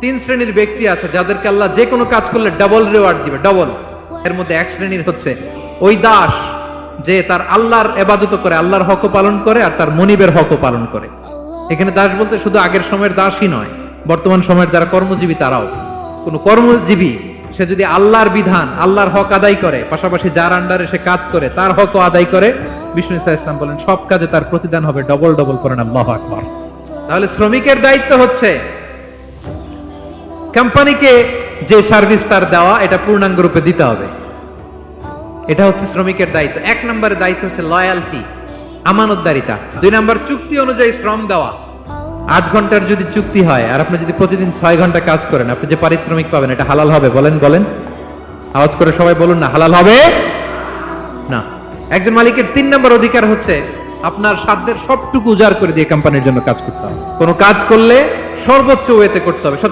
তিন শ্রেণীর ব্যক্তি আছে যাদেরকে আল্লাহ যে কোনো কাজ করলে ডাবল রিওয়ার্ড দিবে, ডবল। এর মধ্যে এক শ্রেণীর হচ্ছে ওই দাস যে তার আল্লাহর ইবাদত করে, আল্লাহর হক পালন করে আর তার মনিবের হক পালন করে। এখানে দাস বলতে শুধু আগের সময়ের দাসই নয়, বর্তমান সময়ের যারা কর্মজীবী তারাও। কোন কর্মজীবী সে যদি আল্লাহর বিধান, আল্লাহর হক আদায় করে, পাশাপাশি যার আন্ডারে সে কাজ করে তার হকও আদায় করে, বিষ্ণু ইসা ইসলাম বলেন সব কাজে তার প্রতিদান হবে ডবল ডবল। করেন আল্লাহু আকবার। তাহলে শ্রমিকের দায়িত্ব হচ্ছে কোম্পানিকে যে সার্ভিস তার দেওয়া এটা পূর্ণাঙ্গ রূপে দিতে হবে। এটা হচ্ছে শ্রমিকের দায়িত্ব। এক নম্বরের দায়িত্ব হচ্ছে লয়ালটি, আমানতদারিতা। 2 নম্বর চুক্তি অনুযায়ী শ্রম দেওয়া। 8 ঘন্টার যদি চুক্তি হয় আর আপনি যদি প্রতিদিন 6 ঘন্টা কাজ করেন, আপনি যে পারিশ্রমিক পাবেন এটা হালাল হবে? বলেন বলেন, আওয়াজ করে সবাই বলুন না, হালাল হবে না। একজন মালিকের 3 নম্বর অধিকার হচ্ছে আপনার সাধ্যের সবটুকু উজাড় করে দিয়ে কোম্পানির জন্য কাজ করতে হবে। কোনো কাজ করলে সর্বোচ্চ ওয়েতে করতে হবে, সবচেয়ে